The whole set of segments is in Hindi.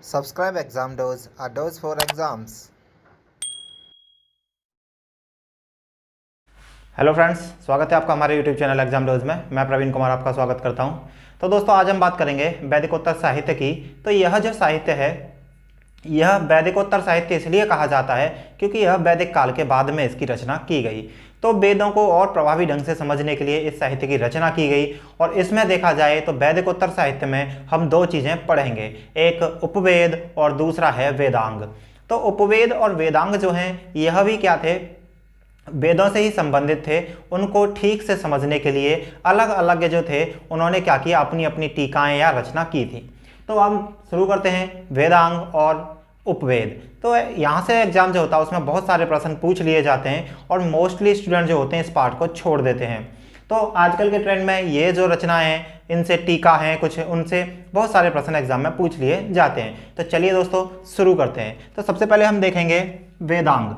Subscribe Exam Dose, a dose for exams. Hello friends, स्वागत है आपका हमारे यूट्यूब चैनल एग्जाम डोज में। मैं प्रवीण कुमार आपका स्वागत करता हूं। तो दोस्तों, आज हम बात करेंगे वैदिकोत्तर साहित्य की। तो यह जो साहित्य है, यह वैदिकोत्तर साहित्य इसलिए कहा जाता है क्योंकि यह वैदिक काल के बाद में इसकी रचना की गई। तो वेदों को और प्रभावी ढंग से समझने के लिए इस साहित्य की रचना की गई। और इसमें देखा जाए तो वैदिकोत्तर साहित्य में हम दो चीज़ें पढ़ेंगे, एक उपवेद और दूसरा है वेदांग। तो उपवेद और वेदांग जो हैं, यह भी क्या थे, वेदों से ही संबंधित थे। उनको ठीक से समझने के लिए अलग अलग जो थे, उन्होंने क्या किया, अपनी अपनी टीकाएं या रचना की थी। तो हम शुरू करते हैं वेदांग और उपवेद। तो यहाँ से एग्जाम जो होता है उसमें बहुत सारे प्रश्न पूछ लिए जाते हैं और मोस्टली स्टूडेंट जो होते हैं इस पार्ट को छोड़ देते हैं। तो आजकल के ट्रेंड में ये जो रचनाएं हैं, इनसे टीका हैं कुछ, उनसे बहुत सारे प्रश्न एग्जाम में पूछ लिए जाते हैं। तो चलिए दोस्तों शुरू करते हैं। तो सबसे पहले हम देखेंगे वेदांग।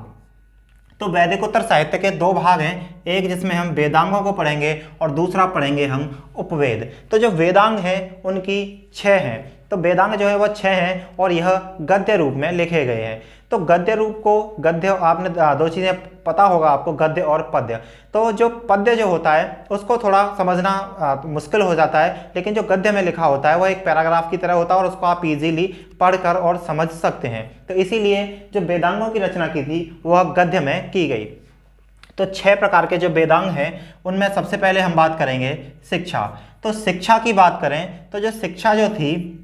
तो वैदिकोत्तर साहित्य के दो भाग हैं, एक जिसमें हम वेदांगों को पढ़ेंगे और दूसरा पढ़ेंगे हम उपवेद। तो जो वेदांग है उनकी 6 हैं। तो वेदांग जो है वह 6 हैं और यह गद्य रूप में लिखे गए हैं। तो गद्य रूप को, गद्य आपने दो चीज़ें पता होगा आपको, गद्य और पद्य। तो जो पद्य जो होता है उसको थोड़ा समझना मुश्किल हो जाता है, लेकिन जो गद्य में लिखा होता है वह एक पैराग्राफ की तरह होता है और उसको आप इजीली पढ़कर और समझ सकते हैं। तो इसीलिए जो वेदांगों की रचना की थी वह गद्य में की गई। तो 6 प्रकार के जो वेदांग हैं उनमें सबसे पहले हम बात करेंगे शिक्षा। तो शिक्षा की बात करें तो जो शिक्षा जो थी,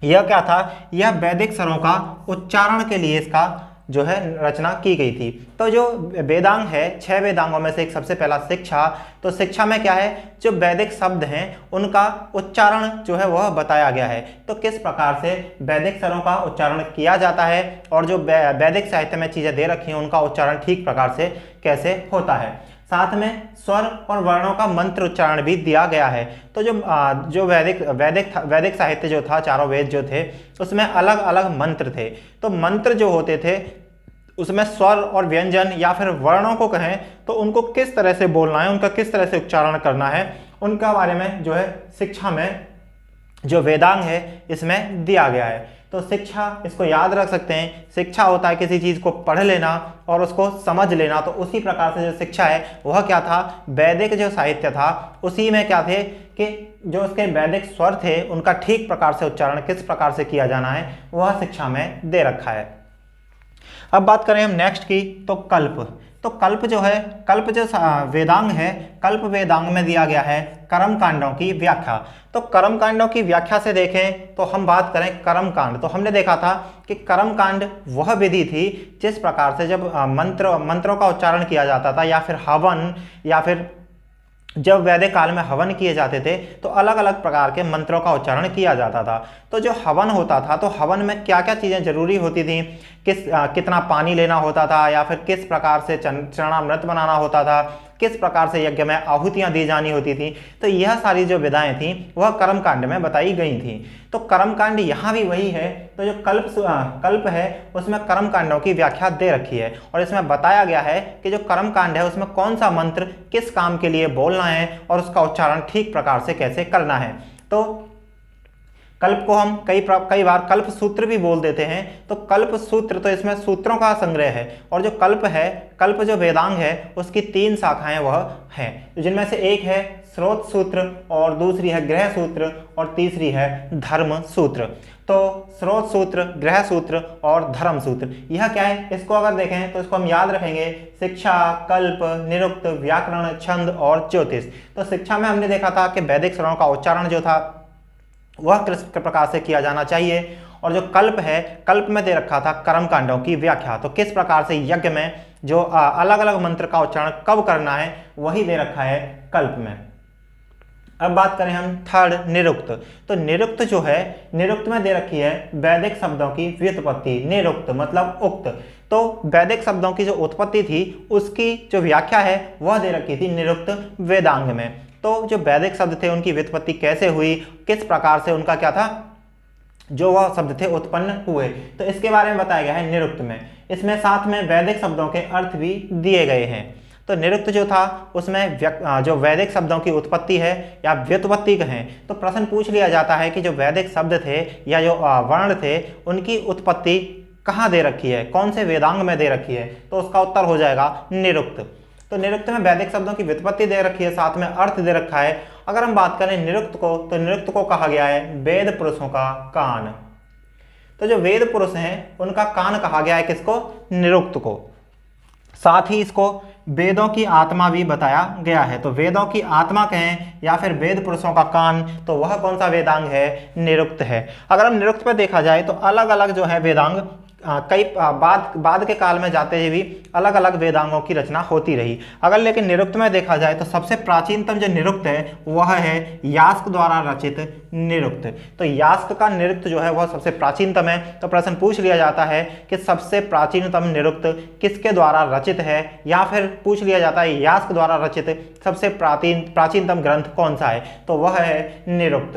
यह क्या था, यह वैदिक स्वरों का उच्चारण के लिए इसका जो है रचना की गई थी। तो जो वेदांग है, 6 वेदांगों में से एक सबसे पहला शिक्षा। तो शिक्षा में क्या है, जो वैदिक शब्द हैं उनका उच्चारण जो है वह बताया गया है। तो किस प्रकार से वैदिक स्वरों का उच्चारण किया जाता है और जो वैदिक साहित्य में चीज़ें दे रखी हैं उनका उच्चारण ठीक प्रकार से कैसे होता है। साथ में स्वर और वर्णों का मंत्र उच्चारण भी दिया गया है। तो जो वैदिक साहित्य जो था, चारों वेद जो थे, उसमें अलग अलग मंत्र थे। तो मंत्र जो होते थे उसमें स्वर और व्यंजन या फिर वर्णों को कहें तो उनको किस तरह से बोलना है, उनका किस तरह से उच्चारण करना है, उनका बारे में जो है शिक्षा में, जो वेदांग है, इसमें दिया गया है। तो शिक्षा, इसको याद रख सकते हैं, शिक्षा होता है किसी चीज़ को पढ़ लेना और उसको समझ लेना। तो उसी प्रकार से जो शिक्षा है वह क्या था, वैदिक जो साहित्य था उसी में क्या थे कि जो उसके वैदिक स्वर थे उनका ठीक प्रकार से उच्चारण किस प्रकार से किया जाना है वह शिक्षा में दे रखा है। अब बात करें हम नेक्स्ट की, तो कल्प। तो कल्प जो है, कल्प जो वेदांग है, कल्प वेदांग में दिया गया है कर्म कांडों की व्याख्या। तो कर्म कांडों की व्याख्या से देखें तो हम बात करें कर्म कांड। तो हमने देखा था कि कर्म कांड वह विधि थी जिस प्रकार से जब मंत्रों का उच्चारण किया जाता था या फिर हवन, या फिर जब वैदिक काल में हवन किए जाते थे तो अलग अलग प्रकार के मंत्रों का उच्चारण किया जाता था। तो जो हवन होता था तो हवन में क्या क्या चीज़ें जरूरी होती थी, कितना पानी लेना होता था, या फिर किस प्रकार से चरणामृत बनाना होता था, किस प्रकार से यज्ञ में आहुतियाँ दी जानी होती थी। तो यह सारी जो विधाएं थी वह कर्मकांड में बताई गई थी। तो कर्मकांड यहाँ भी वही है। तो जो कल्प है उसमें कर्मकांडों की व्याख्या दे रखी है और इसमें बताया गया है कि जो कर्मकांड है उसमें कौन सा मंत्र किस काम के लिए बोलना है और उसका उच्चारण ठीक प्रकार से कैसे करना है। तो कल्प को हम कई बार कल्प सूत्र भी बोल देते हैं। तो कल्प सूत्र, तो इसमें सूत्रों का संग्रह है। और जो कल्प है, कल्प जो वेदांग है उसकी 3 शाखाएं वह हैं, जिनमें से एक है स्रोत सूत्र और दूसरी है गृह सूत्र और तीसरी है धर्म सूत्र। तो स्रोत सूत्र, गृह सूत्र और धर्म सूत्र, यह क्या है, इसको अगर देखें तो इसको हम याद रखेंगे, शिक्षा, कल्प, निरुक्त, व्याकरण, छंद और ज्योतिष। तो शिक्षा में हमने देखा था कि वैदिक स्वरों का उच्चारण जो था वह किस प्रकार से किया जाना चाहिए। और जो कल्प है, कल्प में दे रखा था कर्मकांडों की व्याख्या। तो किस प्रकार से यज्ञ में जो अलग अलग मंत्र का उच्चारण कब करना है वही दे रखा है कल्प में। अब बात करें हम थर्ड, निरुक्त। तो निरुक्त जो है, निरुक्त में दे रखी है वैदिक शब्दों की व्युत्पत्ति। निरुक्त मतलब उक्त। तो वैदिक शब्दों की जो उत्पत्ति थी उसकी जो व्याख्या है वह दे रखी थी निरुक्त वेदांग में। तो जो वैदिक शब्द थे उनकी व्युत्पत्ति कैसे हुई, किस प्रकार से उनका क्या था, जो वह शब्द थे उत्पन्न हुए, तो इसके बारे में बताया गया है निरुक्त में। इसमें साथ में वैदिक शब्दों के अर्थ भी दिए गए हैं। तो निरुक्त जो था उसमें जो वैदिक शब्दों की उत्पत्ति है या व्युत्पत्ति कहें तो प्रश्न पूछ लिया जाता है कि जो वैदिक शब्द थे या जो वर्ण थे उनकी उत्पत्ति कहाँ दे रखी है, कौन से वेदांग में दे रखी है, तो उसका उत्तर हो जाएगा निरुक्त। तो निरुक्त में वैदिक शब्दों की व्युत्पत्ति दे रखी है, साथ में अर्थ दे रखा है। अगर हम बात करें निरुक्त को तो निरुक्त को कहा गया है वेद पुरुषों का कान। तो जो वेद पुरुष हैं उनका कान कहा गया है किसको, निरुक्त को। साथ ही इसको वेदों की आत्मा भी बताया गया है। तो वेदों की आत्मा कहें या फिर वेद पुरुषों का कान, तो वह कौन सा वेदांग है, निरुक्त है। अगर हम निरुक्त पर देखा जाए तो अलग अलग जो है वेदांग कई बाद के काल में जाते हुए भी अलग अलग वेदांगों की रचना होती रही। अगर लेकिन निरुक्त में देखा जाए तो सबसे प्राचीनतम जो निरुक्त है वह है यास्क द्वारा रचित निरुक्त। तो यास्क का निरुक्त जो है वह सबसे प्राचीनतम है। तो प्रश्न पूछ लिया जाता है कि सबसे प्राचीनतम निरुक्त किसके द्वारा रचित है, या फिर पूछ लिया जाता है यास्क द्वारा रचित सबसे प्राचीनतम ग्रंथ कौन सा है, तो वह है निरुक्त।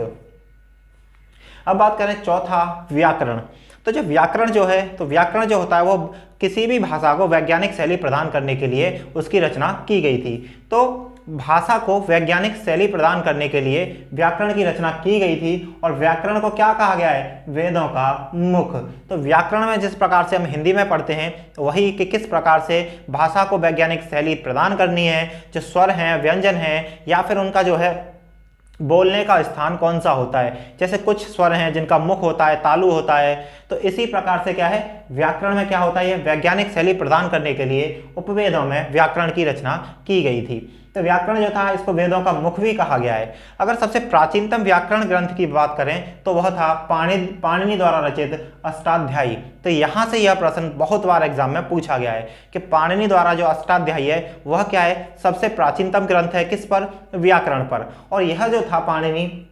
अब बात करें चौथा, व्याकरण। तो जो व्याकरण जो है, तो व्याकरण जो होता है वो किसी भी भाषा को वैज्ञानिक शैली प्रदान करने के लिए उसकी रचना की गई थी। तो भाषा को वैज्ञानिक शैली प्रदान करने के लिए व्याकरण की रचना की गई थी। और व्याकरण को क्या कहा गया है, वेदों का मुख। तो व्याकरण में जिस प्रकार से हम हिंदी में पढ़ते हैं वही कि किस प्रकार से भाषा को वैज्ञानिक शैली प्रदान करनी है, जो स्वर हैं, व्यंजन हैं, या फिर उनका जो है बोलने का स्थान कौन सा होता है। जैसे कुछ स्वर हैं जिनका मुख होता है, तालु होता है। तो इसी प्रकार से क्या है, व्याकरण में क्या होता है, ये वैज्ञानिक शैली प्रदान करने के लिए उपवेदों में व्याकरण की रचना की गई थी। तो व्याकरण जो था इसको वेदों का मुख भी कहा गया है। अगर सबसे प्राचीनतम व्याकरण ग्रंथ की बात करें तो वह था पाणिनि द्वारा रचित अष्टाध्यायी। तो यहाँ से यह प्रश्न बहुत बार एग्जाम में पूछा गया है कि पाणिनि द्वारा जो अष्टाध्यायी है वह क्या है, सबसे प्राचीनतम ग्रंथ है किस पर, व्याकरण पर। और यह जो था पाणिनि,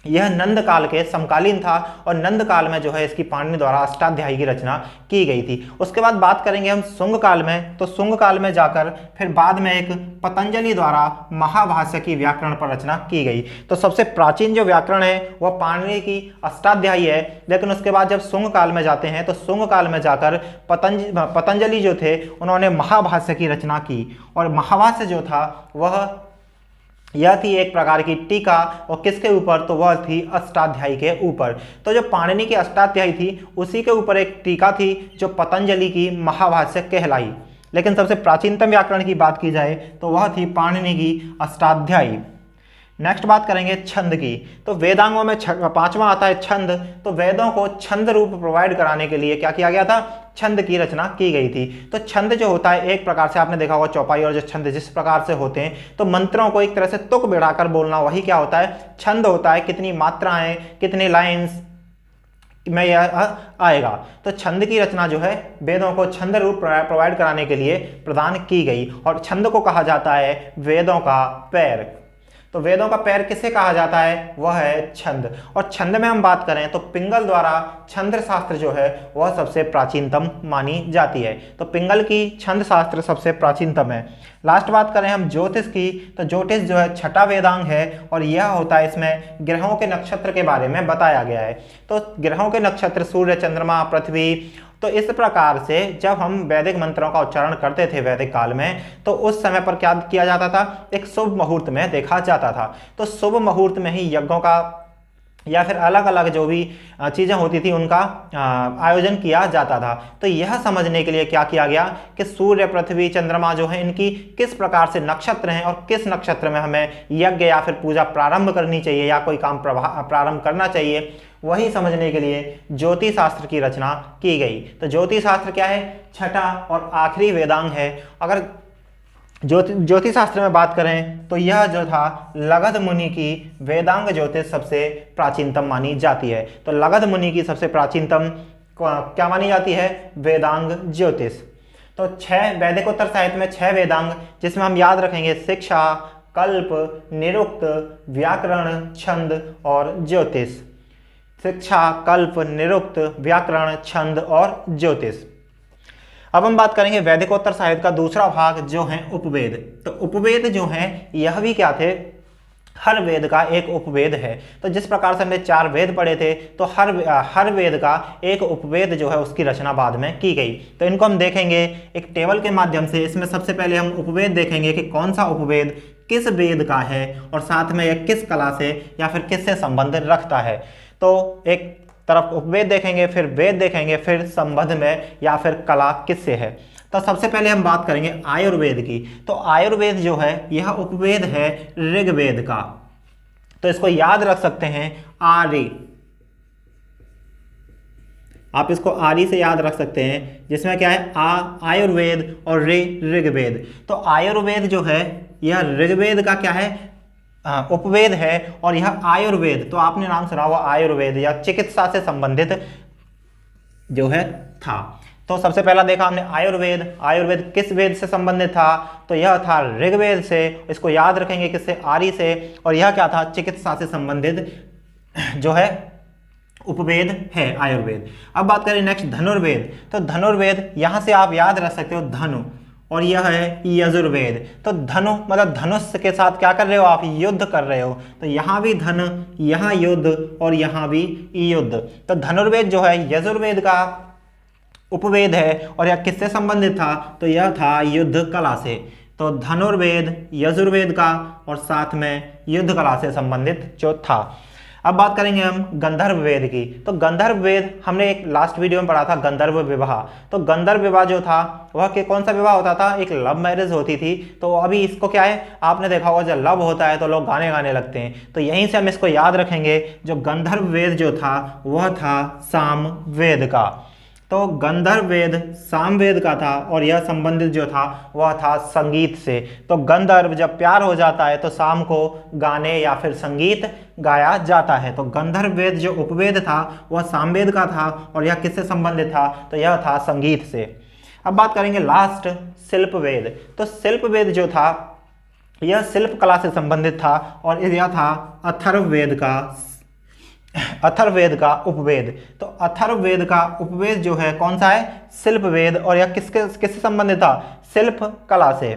यह नंद काल के समकालीन था और नंद काल में जो है इसकी पाणिनि द्वारा अष्टाध्यायी की रचना की गई थी। उसके बाद बात करेंगे हम शुंग काल में। तो शुंग काल में जाकर फिर बाद में एक पतंजलि द्वारा महाभाष्य की व्याकरण पर रचना की गई। तो सबसे प्राचीन जो व्याकरण है वह पाणिनि की अष्टाध्यायी है। लेकिन उसके बाद जब शुंग काल में जाते हैं तो शुंग काल में जाकर पतंजलि जो थे उन्होंने महाभाष्य की रचना की। और महाभाष्य जो था वह यह थी एक प्रकार की टीका, और किसके ऊपर, तो वह थी अष्टाध्यायी के ऊपर। तो जो पाणिनि की अष्टाध्यायी थी उसी के ऊपर एक टीका थी जो पतंजलि की महाभाष्य कहलाई। लेकिन सबसे प्राचीनतम व्याकरण की बात की जाए तो वह थी पाणिनि की अष्टाध्यायी। नेक्स्ट बात करेंगे छंद की। तो वेदांगों में पांचवा आता है छंद। तो वेदों को छंद रूप प्रोवाइड कराने के लिए क्या किया गया था, छंद की रचना की गई थी। तो छंद जो होता है एक प्रकार से आपने देखा होगा चौपाई और जो छंद जिस प्रकार से होते हैं, तो मंत्रों को एक तरह से तुक बिठाकर बोलना, वही क्या होता है, छंद होता है। कितनी मात्राएं, कितनी लाइन्स में यह आएगा। तो छंद की रचना जो है वेदों को छंद रूप प्रोवाइड कराने के लिए प्रदान की गई। और छंद को कहा जाता है वेदों का पैर। तो वेदों का पैर किसे कहा जाता है, वह है छंद। और छंद में हम बात करें तो पिंगल द्वारा छंद शास्त्र जो है वह सबसे प्राचीनतम मानी जाती है। तो पिंगल की छंद शास्त्र सबसे प्राचीनतम है। लास्ट बात करें हम ज्योतिष की। तो ज्योतिष जो है छठा वेदांग है और यह होता है, इसमें ग्रहों के नक्षत्र के बारे में बताया गया है। तो ग्रहों के नक्षत्र सूर्य, चंद्रमा, पृथ्वी। तो इस प्रकार से जब हम वैदिक मंत्रों का उच्चारण करते थे वैदिक काल में, तो उस समय पर क्या किया जाता था, एक शुभ मुहूर्त में देखा जाता था। तो शुभ मुहूर्त में ही यज्ञों का या फिर अलग अलग जो भी चीज़ें होती थी उनका आयोजन किया जाता था। तो यह समझने के लिए क्या किया गया कि सूर्य, पृथ्वी, चंद्रमा जो है इनकी किस प्रकार से नक्षत्र हैं और किस नक्षत्र में हमें यज्ञ या फिर पूजा प्रारंभ करनी चाहिए या कोई काम प्रारंभ करना चाहिए, वही समझने के लिए ज्योतिष शास्त्र की रचना की गई। तो ज्योतिष शास्त्र क्या है, छठा और आखिरी वेदांग है। अगर ज्योतिष शास्त्र में बात करें तो यह जो था लगध मुनि की वेदांग ज्योतिष सबसे प्राचीनतम मानी जाती है। तो लगध मुनि की सबसे प्राचीनतम क्या मानी जाती है, वेदांग ज्योतिष। तो 6 वैदिकोत्तर साहित्य में 6 वेदांग, जिसमें हम याद रखेंगे शिक्षा, कल्प, निरुक्त, व्याकरण, छंद और ज्योतिष। शिक्षा, कल्प, निरुक्त, व्याकरण, छंद और ज्योतिष। अब हम बात करेंगे वैदिकोत्तर साहित्य का दूसरा भाग जो है उपवेद। तो उपवेद जो है यह भी क्या थे, हर वेद का एक उपवेद है। तो जिस प्रकार से हमने 4 वेद पढ़े थे, तो हर वेद का एक उपवेद जो है उसकी रचना बाद में की गई। तो इनको हम देखेंगे एक टेबल के माध्यम से। इसमें सबसे पहले हम उपवेद देखेंगे कि कौन सा उपवेद किस वेद का है और साथ में यह किस कला से या फिर किससे संबंध रखता है। तो एक तरफ उपवेद देखेंगे, फिर वेद देखेंगे, फिर संबंध में या फिर कला किससे है। तो सबसे पहले हम बात करेंगे आयुर्वेद की। तो आयुर्वेद जो है यह उपवेद है ऋग्वेद का। तो इसको याद रख सकते हैं आर्य, आप इसको आर्य से याद रख सकते हैं, जिसमें क्या है आयुर्वेद और ऋग्वेद। तो आयुर्वेद जो है यह ऋग्वेद का क्या है, उपवेद है, और यह आयुर्वेद तो आपने नाम सुना हुआ आयुर्वेद या चिकित्सा से संबंधित जो है था। तो सबसे पहला देखा हमने आयुर्वेद। आयुर्वेद किस वेद से संबंधित था, तो यह था ऋग्वेद से। इसको याद रखेंगे किससे, आर्य से। और यह क्या था, चिकित्सा से संबंधित जो है उपवेद है आयुर्वेद। अब बात करें नेक्स्ट धनुर्वेद। तो धनुर्वेद यहाँ से आप याद रख सकते हो धनु, और यह है यजुर्वेद। तो धनु मतलब धनुष के साथ क्या कर रहे हो आप, युद्ध कर रहे हो। तो यहाँ भी धन, यहाँ युद्ध और यहाँ भी युद्ध। तो धनुर्वेद जो है यजुर्वेद का उपवेद है, और यह किससे संबंधित था, तो यह था युद्ध कला से। तो धनुर्वेद यजुर्वेद का और साथ में युद्ध कला से संबंधित जो था। अब बात करेंगे हम गंधर्व वेद की। तो गंधर्व वेद हमने एक लास्ट वीडियो में पढ़ा था, गंधर्व विवाह। तो गंधर्व विवाह जो था वह के कौन सा विवाह होता था, एक लव मैरिज होती थी। तो अभी इसको क्या है, आपने देखा होगा जब लव होता है तो लोग गाने गाने लगते हैं। तो यहीं से हम इसको याद रखेंगे, जो गंधर्व वेद जो था वह था साम वेद का। तो गंधर्व वेद सामवेद का था, और यह संबंधित जो था वह था संगीत से। तो गंधर्व जब प्यार हो जाता है तो शाम को गाने या फिर संगीत गाया जाता है। तो गंधर्व वेद जो उपवेद था वह सामवेद का था, और यह किससे संबंधित था, तो यह था संगीत से। अब बात करेंगे लास्ट शिल्प वेद। तो शिल्प वेद जो था यह शिल्प कला से संबंधित था, और यह था अथर्ववेद का उपवेद। तो अथर्ववेद का उपवेद जो है कौन सा है, शिल्प वेद, और यह किससे संबंधित था, शिल्प कला से।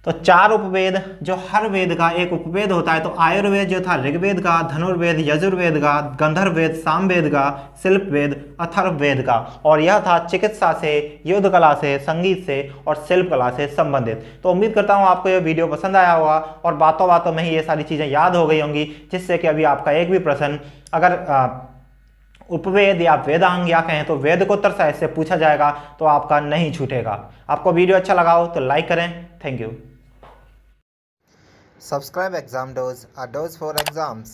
तो 4 उपवेद जो हर वेद का एक उपवेद होता है। तो आयुर्वेद जो था ऋग्वेद का, धनुर्वेद यजुर्वेद का, गंधर्ववेद सामवेद का, शिल्पवेद अथर्ववेद का, और यह था चिकित्सा से, युद्ध कला से, संगीत से और शिल्प कला से संबंधित। तो उम्मीद करता हूँ आपको यह वीडियो पसंद आया होगा और बातों बातों में ही ये सारी चीज़ें याद हो गई होंगी, जिससे कि अभी आपका एक भी प्रश्न अगर उपवेद या वेदांग या कहें तो वेदकोत्तर साहित्य से पूछा जाएगा तो आपका नहीं छूटेगा। आपको वीडियो अच्छा लगा हो तो लाइक करें। Thank you. Subscribe Exam Dose, a dose for exams.